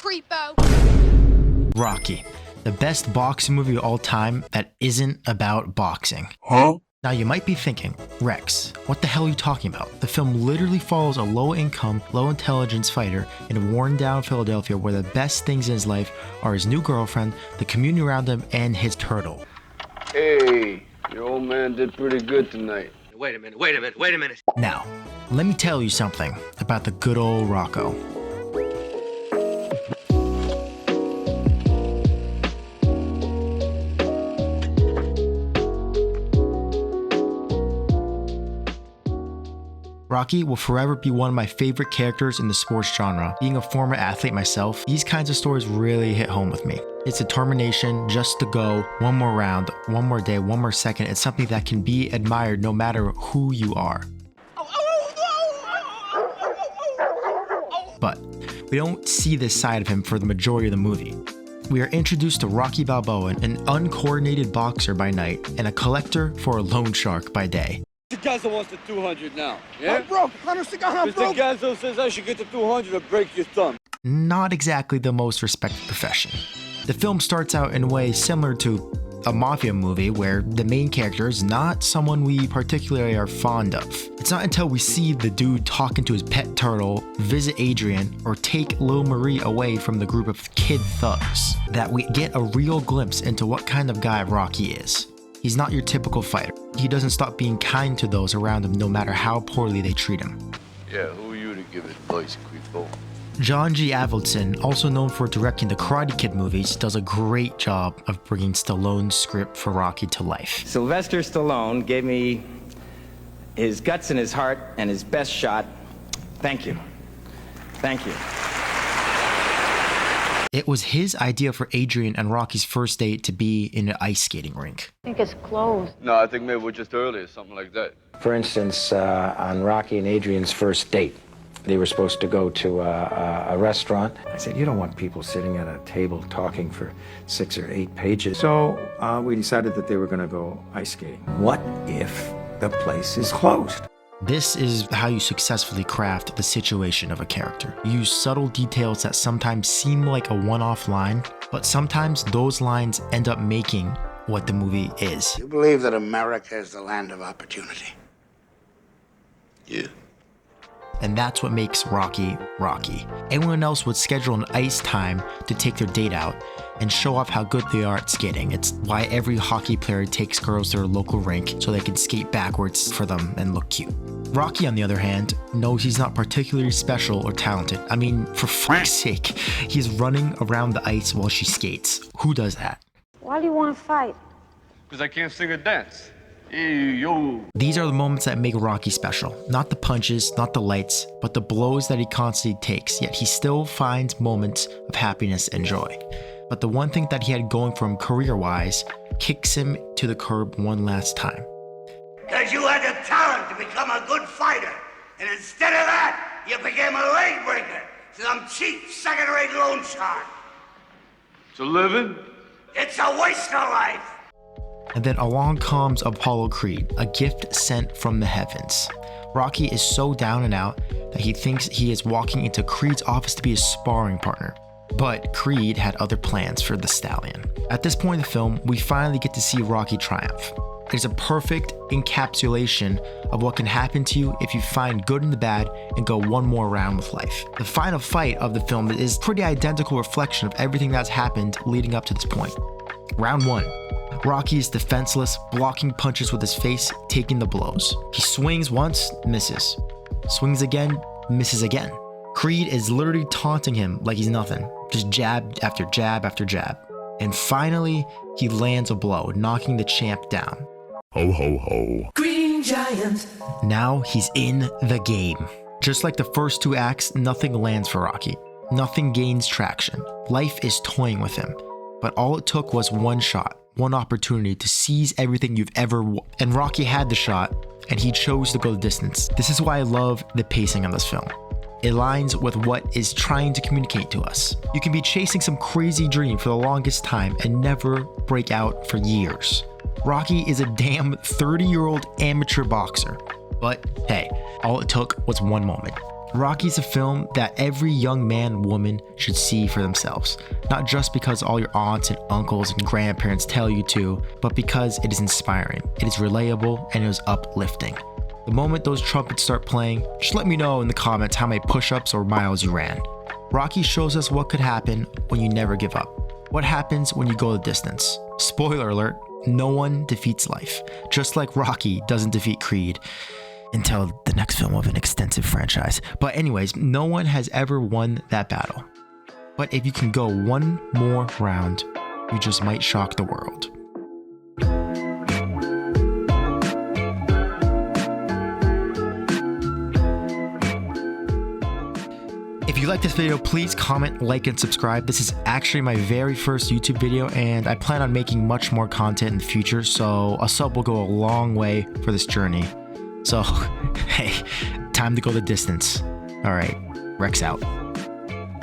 creepo. Rocky, the best boxing movie of all time that isn't about boxing. Huh? Now you might be thinking, Rex, what the hell are you talking about? The film literally follows a low-income, low-intelligence fighter in worn-down Philadelphia where the best things in his life are his new girlfriend, the community around him, and his turtle. Hey, your old man did pretty good tonight. Wait a minute. Now, let me tell you something about the good old Rocco. Rocky will forever be one of my favorite characters in the sports genre. Being a former athlete myself, these kinds of stories really hit home with me. It's determination just to go one more round, one more day, one more second. It's something that can be admired no matter who you are. But we don't see this side of him for the majority of the movie. We are introduced to Rocky Balboa, an uncoordinated boxer by night and a collector for a loan shark by day. Mr. Gazzo wants the 200 now, yeah? I'm broke. Honestly, I'm Mr. broke. Gazzo says I should get the 200 or break your thumb. Not exactly the most respected profession. The film starts out in a way similar to a mafia movie where the main character is not someone we particularly are fond of. It's not until we see the dude talking to his pet turtle, visit Adrian, or take Lil Marie away from the group of kid thugs that we get a real glimpse into what kind of guy Rocky is. He's not your typical fighter. He doesn't stop being kind to those around him no matter how poorly they treat him. Yeah, who are you to give advice, creepo? John G. Avildsen, also known for directing the Karate Kid movies, does a great job of bringing Stallone's script for Rocky to life. Sylvester Stallone gave me his guts and his heart and his best shot. Thank you. Thank you. It was his idea for Adrian and Rocky's first date to be in an ice skating rink. I think it's closed. No, I think maybe we're just early or something like that. For instance, on Rocky and Adrian's first date, they were supposed to go to a restaurant. I said, you don't want people sitting at a table talking for 6 or 8 pages. So we decided that they were going to go ice skating. What if the place is closed? This is how you successfully craft the situation of a character. You use subtle details that sometimes seem like a one-off line, but sometimes those lines end up making what the movie is. You believe that America is the land of opportunity? Yeah. And that's what makes Rocky, Rocky. Anyone else would schedule an ice time to take their date out and show off how good they are at skating. It's why every hockey player takes girls to their local rink so they can skate backwards for them and look cute. Rocky, on the other hand, knows he's not particularly special or talented. I mean, for fuck's sake, he's running around the ice while she skates. Who does that? Why do you want to fight? Because I can't sing or dance. Hey, yo. These are the moments that make Rocky special. Not the punches, not the lights, but the blows that he constantly takes, yet he still finds moments of happiness and joy. But the one thing that he had going for him career-wise kicks him to the curb one last time. Because you had the talent to become a good fighter. And instead of that, you became a leg breaker. Some cheap, second-rate loan shark. It's a living? It's a waste of life. And then along comes Apollo Creed, a gift sent from the heavens. Rocky is so down and out that he thinks he is walking into Creed's office to be a sparring partner. But Creed had other plans for the stallion. At this point in the film, we finally get to see Rocky triumph. It is a perfect encapsulation of what can happen to you if you find good in the bad and go one more round with life. The final fight of the film is a pretty identical reflection of everything that's happened leading up to this point. Round 1. Rocky is defenseless, blocking punches with his face, taking the blows. He swings once, misses. Swings again, misses again. Creed is literally taunting him like he's nothing, just jab after jab after jab. And finally, he lands a blow, knocking the champ down. Ho, ho, ho. Green Giant. Now he's in the game. Just like the first 2 acts, nothing lands for Rocky. Nothing gains traction. Life is toying with him. But all it took was one shot, one opportunity to seize everything you've ever and Rocky had the shot, and he chose to go the distance. This is why I love the pacing of this film. It aligns with what is trying to communicate to us. You can be chasing some crazy dream for the longest time and never break out for years. Rocky is a damn 30-year-old amateur boxer. But hey, all it took was one moment. Rocky's a film that every young man and woman should see for themselves, not just because all your aunts and uncles and grandparents tell you to, but because it is inspiring, it is relatable, and it is uplifting. The moment those trumpets start playing, just let me know in the comments how many push-ups or miles you ran. Rocky shows us what could happen when you never give up. What happens when you go the distance? Spoiler alert, no one defeats life, just like Rocky doesn't defeat Creed. Until the next film of an extensive franchise. But anyways, no one has ever won that battle. But if you can go one more round, you just might shock the world. If you like this video, please comment, like, and subscribe. This is actually my very first YouTube video, and I plan on making much more content in the future, so a sub will go a long way for this journey. So, hey, time to go the distance. All right, Rex out.